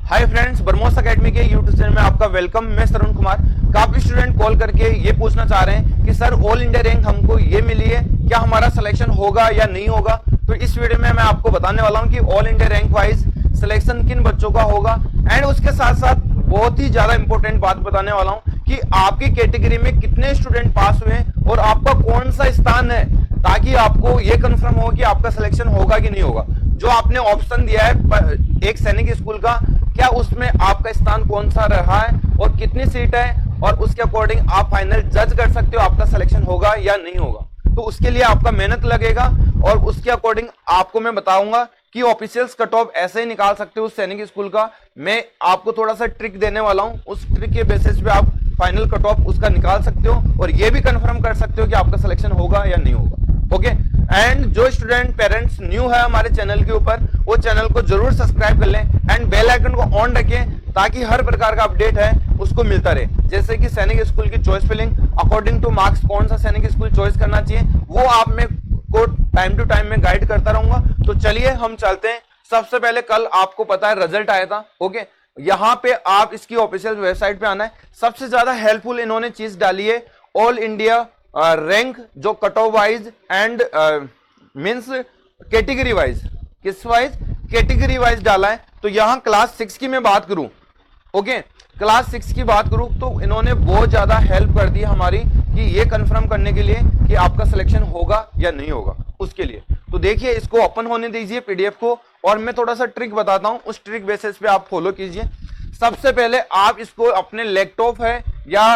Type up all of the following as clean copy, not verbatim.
Hi friends, BrahMos academy के YouTube channel में आपका वेलकम। मैं तरुण कुमार। काफी स्टूडेंट कॉल करके ये पूछना चाह रहे हैं कि सर ऑल इंडिया रैंक हमको ये मिली है, क्या हमारा सिलेक्शन होगा या नहीं होगा। तो इस वीडियो में मैं आपको बताने वाला हूँ कि all India rank wise selection किन बच्चों का होगा एंड उसके साथ साथ बहुत ही ज्यादा इंपॉर्टेंट बात बताने वाला हूँ कि आपकी कैटेगरी में कितने स्टूडेंट पास हुए और आपका कौन सा स्थान है, ताकि आपको ये कंफर्म हो कि आपका सिलेक्शन होगा कि नहीं होगा। जो आपने ऑप्शन दिया है एक सैनिक स्कूल का, क्या उसमें आपका स्थान कौन सा रहा है और कितनी सीट है, और उसके अकॉर्डिंग आप फाइनल जज कर सकते हो आपका सिलेक्शन होगा या नहीं होगा। तो उसके लिए आपका मेहनत लगेगा और उसके अकॉर्डिंग आपको मैं बताऊंगा कि ऑफिशियल्स कट ऑफ ऐसे ही निकाल सकते हो उस सैनिक स्कूल का। मैं आपको थोड़ा सा ट्रिक देने वाला हूं, उस ट्रिक के बेसिस पे आप फाइनल कट ऑफ उसका निकाल सकते हो और ये भी कंफर्म कर सकते हो कि आपका सिलेक्शन होगा या नहीं होगा। ओके, एंड जो स्टूडेंट पेरेंट्स न्यू है हमारे चैनल के ऊपर, वो चैनल को जरूर सब्सक्राइब कर लें एंड बेल आइकन को ऑन रखें ताकि हर प्रकार का अपडेट है उसको मिलता रहे। जैसे कि सैनिक स्कूल की choice filling according to marks कौन सा सैनिक स्कूल चॉइस करना चाहिए, वो आप में को टाइम टू टाइम में गाइड करता रहूंगा। तो चलिए हम चलते हैं। सबसे पहले कल आपको पता है रिजल्ट आया था। ओके, यहाँ पे आप इसकी ऑफिशियल वेबसाइट पे आना है। सबसे ज्यादा हेल्पफुल इन्होंने चीज डाली है ऑल इंडिया रैंक, जो cut off wise and means category wise, किस वाइज, कैटेगरी वाइज डाला है। तो यहां क्लास 6 की मैं बात करूं, ओके, क्लास 6 की बात करूं तो इन्होंने बहुत ज्यादा हेल्प कर दी हमारी कि ये कंफर्म करने के लिए कि आपका सिलेक्शन होगा या नहीं होगा उसके लिए। तो देखिए, इसको ओपन होने दीजिए पीडीएफ को और मैं थोड़ा सा ट्रिक बताता हूं, उस ट्रिक बेसिस पे आप फॉलो कीजिए। सबसे पहले आप इसको अपने लैपटॉप है या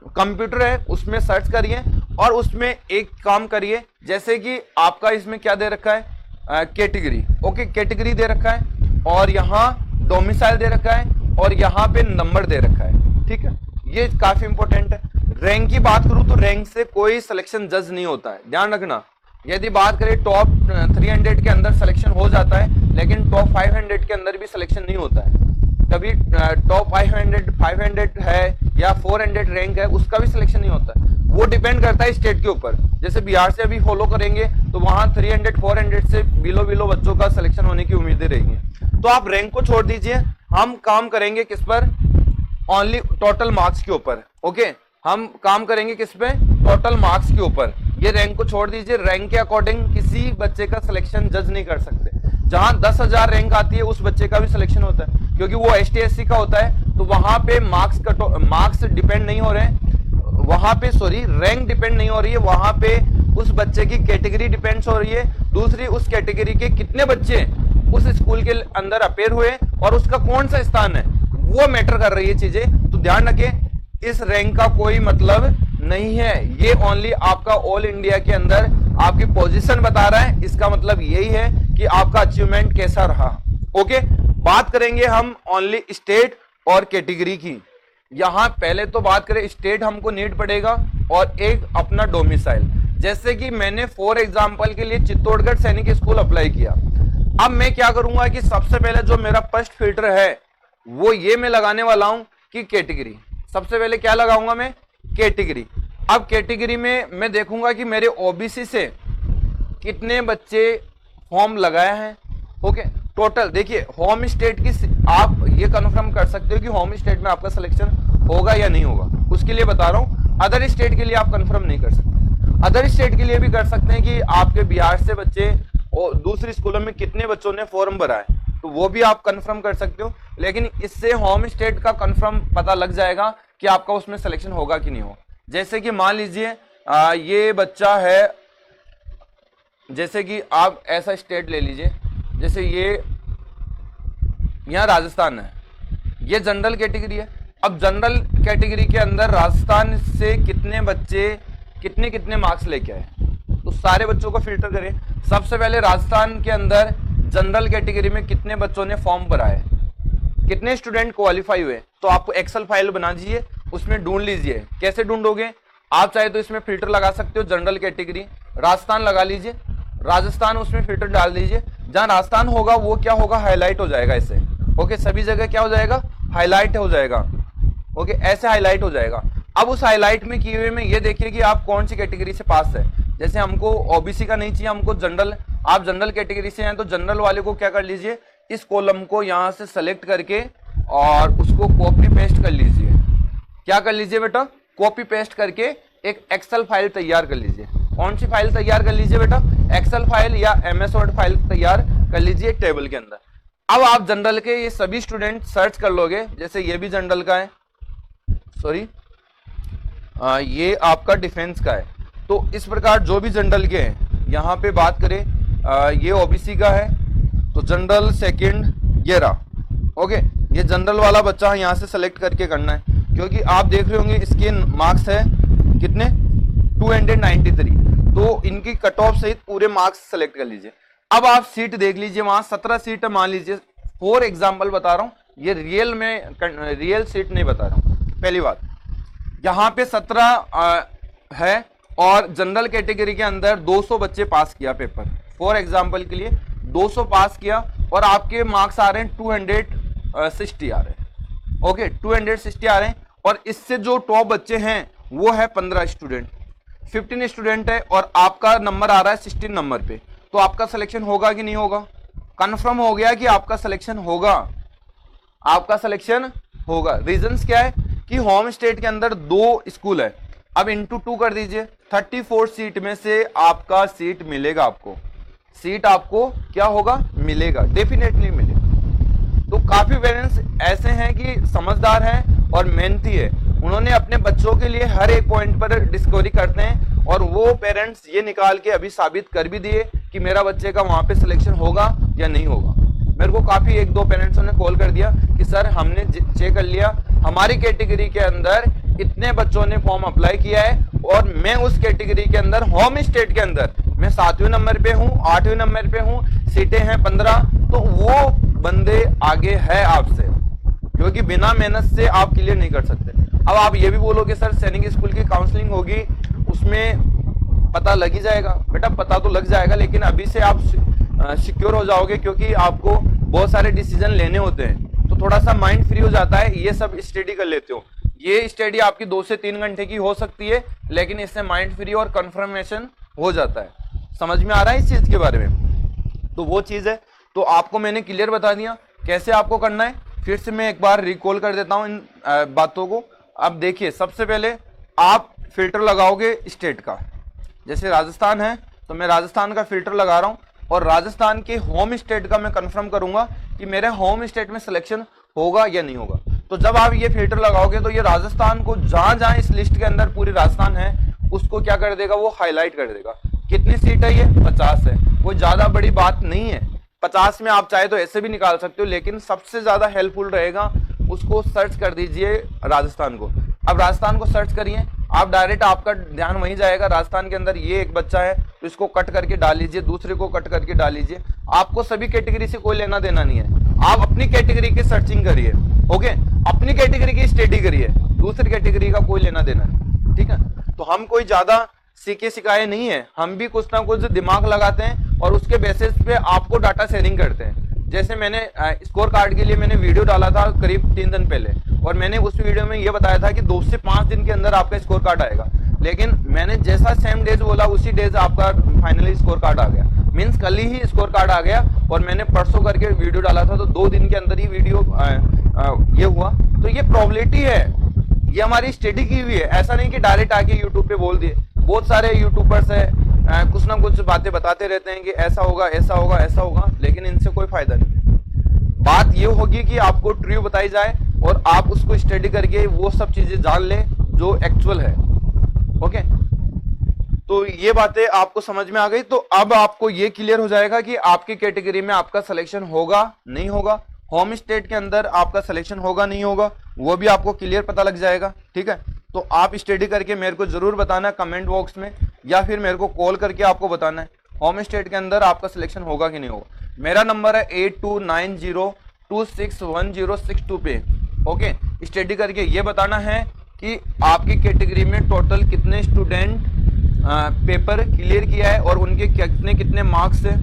कंप्यूटर है उसमें सर्च करिए और उसमें एक काम करिए, जैसे कि आपका इसमें क्या दे रखा है, कैटेगरी। ओके, कैटेगरी दे रखा है और यहाँ डोमिसाइल दे रखा है और यहाँ पे नंबर दे रखा है। ठीक है, ये काफी इंपॉर्टेंट है। रैंक की बात करूं तो रैंक से कोई सिलेक्शन जज नहीं होता है, ध्यान रखना। यदि बात करें टॉप 300 के अंदर सिलेक्शन हो जाता है, लेकिन टॉप 500 के अंदर भी सिलेक्शन नहीं होता है। कभी टॉप 500 है या 400 रैंक है, उसका भी सिलेक्शन नहीं होता है। वो डिपेंड करता है स्टेट के ऊपर। जैसे बिहार से अभी फॉलो करेंगे तो वहां 300 400 से बिलो बच्चों का सिलेक्शन होने की उम्मीदें रहेंगी। तो आप रैंक को छोड़ दीजिए, हम काम करेंगे किस पर, ओनली टोटल मार्क्स के ऊपर। ओके, हम काम करेंगे किस पे, टोटल मार्क्स के ऊपर। ये रैंक को छोड़ दीजिए, रैंक के अकॉर्डिंग किसी बच्चे का सिलेक्शन जज नहीं कर सकते। जहां 10,000 रैंक आती है उस बच्चे का भी सिलेक्शन होता है, क्योंकि वो ST SC का होता है। तो वहां पे मार्क्स डिपेंड नहीं हो रहे हैं, वहां पे सॉरी रैंक डिपेंड नहीं हो रही है, वहां पे उस बच्चे की कैटेगरी डिपेंड्स हो रही है। दूसरी, उस कैटेगरी के कितने बच्चे उस स्कूल के अंदर अपेयर हुए और उसका कौन सा स्थान है, वो मैटर कर रही है चीजें। तो ध्यान रखें, इस रैंक का कोई मतलब नहीं है, ये ओनली आपका ऑल इंडिया के अंदर आपकी पोजीशन बता रहा है। इसका मतलब यही है कि आपका अचीवमेंट कैसा रहा। ओके, बात करेंगे हम ओनली स्टेट और कैटेगरी की। यहां पहले तो बात करें स्टेट, हमको नीड पड़ेगा और एक अपना डोमिसाइल। जैसे कि मैंने फॉर एग्जांपल के लिए चित्तौड़गढ़ सैनिक स्कूल अप्लाई किया। अब मैं क्या करूंगा कि सबसे पहले जो मेरा फर्स्ट फिल्टर है वो ये मैं लगाने वाला हूं कि कैटेगरी। सबसे पहले क्या लगाऊंगा मैं, कैटेगरी। अब कैटेगरी में मैं देखूंगा कि मेरे ओबीसी से कितने बच्चे फॉर्म लगाए हैं। ओके, टोटल देखिए, होम स्टेट की आप ये कंफर्म कर सकते हो कि होम स्टेट में आपका सिलेक्शन होगा या नहीं होगा, उसके लिए बता रहा हूं। अदर स्टेट के लिए आप कंफर्म नहीं कर सकते। अदर स्टेट के लिए भी कर सकते हैं कि आपके बिहार से बच्चे और दूसरी स्कूलों में कितने बच्चों ने फॉर्म भरा है, तो वो भी आप कंफर्म कर सकते हो। लेकिन इससे होम स्टेट का कंफर्म पता लग जाएगा कि आपका उसमें सिलेक्शन होगा कि नहीं होगा। जैसे कि मान लीजिए ये बच्चा है, जैसे कि आप ऐसा स्टेट ले लीजिए, जैसे ये यहाँ राजस्थान है, ये जनरल कैटेगरी है। अब जनरल कैटेगरी के अंदर राजस्थान से कितने बच्चे कितने मार्क्स लेके आए, तो सारे बच्चों को फिल्टर करें। सबसे पहले राजस्थान के अंदर जनरल कैटेगरी में कितने बच्चों ने फॉर्म भरा है, कितने स्टूडेंट क्वालिफाई हुए, तो आपको एक्सेल फाइल बना दीजिए, उसमें ढूंढ लीजिए। कैसे ढूंढोगे, आप चाहे तो इसमें फिल्टर लगा सकते हो, जनरल कैटेगरी राजस्थान लगा लीजिए, राजस्थान उसमें फिल्टर डाल दीजिए। जहां राजस्थान होगा वो क्या होगा, हाईलाइट हो जाएगा ऐसे। ओके, सभी जगह क्या हो जाएगा, हाईलाइट हो जाएगा। ओके, ऐसे हाईलाइट हो जाएगा। अब उस हाईलाइट में किए हुए में ये देखिए कि आप कौन सी कैटेगरी से पास है। जैसे हमको ओबीसी का नहीं चाहिए, हमको जनरल, आप जनरल कैटेगरी से हैं तो जनरल वाले को क्या कर लीजिए, इस कॉलम को यहां से सेलेक्ट करके और उसको कॉपी पेस्ट कर लीजिए। क्या कर लीजिए बेटा? कॉपी पेस्ट करके एक एक्सेल फाइल तैयार कर लीजिए। कौन सी फाइल तैयार कर लीजिए बेटा? एक्सेल फाइल या MS वर्ड फाइल तैयार कर लीजिए टेबल के अंदर। अब आप जनरल के ये सभी स्टूडेंट सर्च कर लोगे, जैसे ये भी जनरल का है, सॉरी ये आपका डिफेंस का है। तो इस प्रकार जो भी जनरल के हैं, यहाँ पे बात करें ये OBC का है तो जनरल सेकंड ये रहा। ओके, ये जनरल वाला बच्चा यहाँ से सेलेक्ट करके करना है, क्योंकि आप देख रहे होंगे इसके मार्क्स है कितने 293। तो इनकी कट ऑफ सहित पूरे मार्क्स सेलेक्ट कर लीजिए। अब आप सीट देख लीजिए, वहां 17 सीट मान लीजिए। फॉर एग्जाम्पल बता रहा हूं, ये रियल सीट नहीं बता रहा हूं। पहली बात, यहाँ पे 17 है और जनरल कैटेगरी के अंदर 200 बच्चे पास किया पेपर। फॉर एग्जाम्पल के लिए 200 पास किया और आपके मार्क्स आ रहे हैं 260 आ रहे हैं। ओके, 260 आ रहे हैं और इससे जो टॉप बच्चे हैं वो है 15 स्टूडेंट, 15 स्टूडेंट है और आपका नंबर आ रहा है 16 नंबर पे। तो आपका सिलेक्शन होगा कि नहीं होगा? कंफर्म हो गया कि आपका सिलेक्शन होगा, आपका सिलेक्शन होगा। रीजंस क्या है कि होम स्टेट के अंदर 2 स्कूल है। अब इंटू 2 कर दीजिए, 34 सीट में से आपका सीट मिलेगा। आपको सीट आपको क्या होगा? मिलेगा, डेफिनेटली मिलेगा। तो काफी पेरेंट्स ऐसे हैं कि समझदार हैं और मेहनती है, उन्होंने अपने बच्चों के लिए हर एक पॉइंट पर डिस्कवरी करते हैं और वो पेरेंट्स ये निकाल के अभी साबित कर भी दिए कि मेरा बच्चे का वहां पे सिलेक्शन होगा या नहीं होगा। मेरे को काफी 1-2 पेरेंट्स ने कॉल कर दिया कि सर हमने चेक कर लिया, हमारी कैटेगरी के अंदर इतने बच्चों ने फॉर्म अप्लाई किया है और मैं उस कैटेगरी के अंदर होम स्टेट के अंदर मैं 7वें नंबर पे हूँ, 8वें नंबर पे हूँ, सीटें हैं 15। तो वो बंदे आगे है आपसे, क्योंकि बिना मेहनत से आप क्लियर नहीं कर सकते। अब आप ये भी बोलोगे सर सैनिक स्कूल की काउंसलिंग होगी, उसमें पता लग ही जाएगा। बेटा पता तो लग जाएगा, लेकिन अभी से आप सिक्योर हो जाओगे, क्योंकि आपको बहुत सारे डिसीजन लेने होते हैं। तो थोड़ा सा माइंड फ्री हो जाता है, ये सब स्टडी कर लेते हो। ये स्टडी आपकी 2 से 3 घंटे की हो सकती है, लेकिन इससे माइंड फ्री और कंफर्मेशन हो जाता है। समझ में आ रहा है इस चीज के बारे में? तो वो चीज है। तो आपको मैंने क्लियर बता दिया कैसे आपको करना है। फिर से मैं एक बार रिकॉल कर देता हूं इन बातों को। अब देखिए, सबसे पहले आप फिल्टर लगाओगे स्टेट का। जैसे राजस्थान है तो मैं राजस्थान का फिल्टर लगा रहा हूं और राजस्थान के होम स्टेट का मैं कंफर्म करूंगा कि मेरे होम स्टेट में सिलेक्शन होगा या नहीं होगा। तो जब आप ये फिल्टर लगाओगे तो ये राजस्थान को जहां जहां इस लिस्ट के अंदर पूरी राजस्थान है उसको क्या कर देगा? वो हाईलाइट कर देगा। कितनी सीट है? ये 50 है। कोई ज्यादा बड़ी बात नहीं है। 50 में आप चाहे तो ऐसे भी निकाल सकते हो, लेकिन सबसे ज्यादा हेल्पफुल रहेगा उसको सर्च कर दीजिए राजस्थान को। अब राजस्थान को सर्च करिए, आप डायरेक्ट आपका ध्यान वहीं जाएगा। राजस्थान के अंदर ये एक बच्चा है तो इसको कट करके डाल लीजिए, दूसरे को कट करके डाल लीजिए। आपको सभी कैटेगरी से कोई लेना देना नहीं है, आप अपनी कैटेगरी की सर्चिंग करिए। ओके, अपनी कैटेगरी की स्टडी करिए, दूसरी कैटेगरी का कोई लेना देना नहीं। ठीक है, तो हम कोई ज्यादा सीखे सिखाए नहीं है, हम भी कुछ ना कुछ दिमाग लगाते हैं और उसके बेसिस पे आपको डाटा शेयरिंग करते हैं। जैसे मैंने स्कोर कार्ड के लिए मैंने वीडियो डाला था करीब 3 दिन पहले, और मैंने उस वीडियो में ये बताया था कि 2 से 5 दिन के अंदर आपका स्कोर कार्ड आएगा। लेकिन मैंने जैसा सेम डेज बोला उसी डेज आपका फाइनली स्कोर कार्ड आ गया। मीन्स कल ही स्कोर कार्ड आ गया और मैंने परसों करके वीडियो डाला था, तो 2 दिन के अंदर ही वीडियो ये हुआ। तो ये प्रोबेबिलिटी है, ये हमारी स्टडी की हुई है। ऐसा नहीं कि डायरेक्ट आके यूट्यूब पे बोल दिए। बहुत सारे यूट्यूबर्स है कुछ ना कुछ बातें बताते रहते हैं कि ऐसा होगा ऐसा होगा ऐसा होगा, लेकिन इनसे कोई फायदा नहीं। बात ये होगी कि आपको ट्रू बताई जाए और आप उसको स्टडी करके वो सब चीजें जान लें जो एक्चुअल है। ओके, तो ये बातें आपको समझ में आ गई। तो अब आपको ये क्लियर हो जाएगा कि आपकी कैटेगरी में आपका सिलेक्शन होगा नहीं होगा, होम स्टेट के अंदर आपका सिलेक्शन होगा नहीं होगा, वो भी आपको क्लियर पता लग जाएगा। ठीक है, तो आप स्टडी करके मेरे को जरूर बताना कमेंट बॉक्स में, या फिर मेरे को कॉल करके आपको बताना है होम स्टेट के अंदर आपका सिलेक्शन होगा कि नहीं होगा। मेरा नंबर है 8290261062 पे। ओके, स्टडी करके ये बताना है कि आपकी कैटेगरी में टोटल कितने स्टूडेंट पेपर क्लियर किया है और उनके कितने कितने मार्क्स है।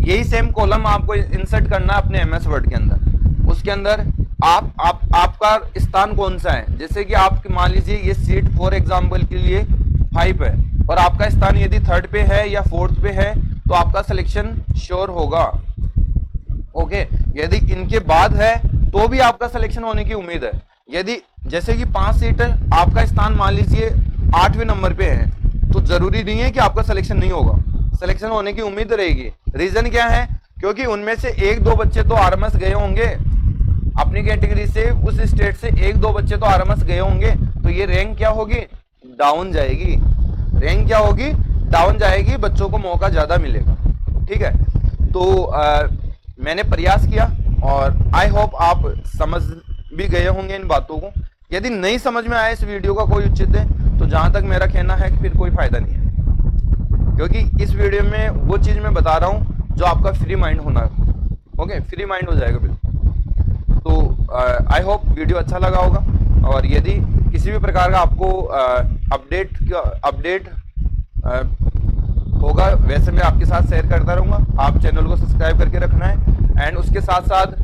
यही सेम कॉलम आपको इंसर्ट करना है अपने MS वर्ड के अंदर। उसके अंदर आपका स्थान कौन सा है। जैसे कि आप मान लीजिए ये सीट फॉर एग्जाम्पल के लिए 5 है और आपका स्थान यदि 3rd पे है या 4th पे है तो आपका सिलेक्शन श्योर होगा। ओके, यदि इनके बाद है तो भी आपका सिलेक्शन होने की उम्मीद है। यदि जैसे कि 5 सीट आपका स्थान मान लीजिए 8वें नंबर पे है, तो जरूरी नहीं है कि आपका सिलेक्शन नहीं होगा, सिलेक्शन होने की उम्मीद रहेगी। रीजन क्या है? क्योंकि उनमें से 1-2 बच्चे तो आरएमएस गए होंगे अपनी कैटेगरी से, उस स्टेट से 1-2 बच्चे तो आरएमएस गए होंगे, तो ये रैंक क्या होगी? डाउन जाएगी। रैंक क्या होगी? डाउन जाएगी, बच्चों को मौका ज्यादा मिलेगा। ठीक है, तो मैंने प्रयास किया और आई होप आप समझ भी गए होंगे इन बातों को। यदि नहीं समझ में आया इस वीडियो का कोई उचित है, तो जहां तक मेरा कहना है कि फिर कोई फायदा नहीं है, क्योंकि इस वीडियो में वो चीज मैं बता रहा हूं जो आपका फ्री माइंड होना। ओके, फ्री माइंड हो जाएगा बिल्कुल। तो आई होप वीडियो अच्छा लगा होगा, और यदि किसी भी प्रकार का आपको अपडेट होगा, वैसे मैं आपके साथ शेयर करता रहूंगा। आप चैनल को सब्सक्राइब करके रखना है, एंड उसके साथ साथ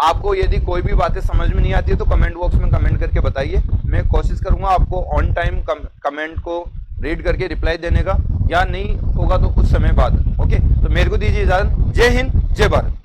आपको यदि कोई भी बातें समझ में नहीं आती है तो कमेंट बॉक्स में कमेंट करके बताइए। मैं कोशिश करूंगा आपको ऑन टाइम कमेंट को रीड करके रिप्लाई देने का, या नहीं होगा तो कुछ समय बाद। ओके, तो मेरे को दीजिए इजाजत। जय हिंद, जय भारत।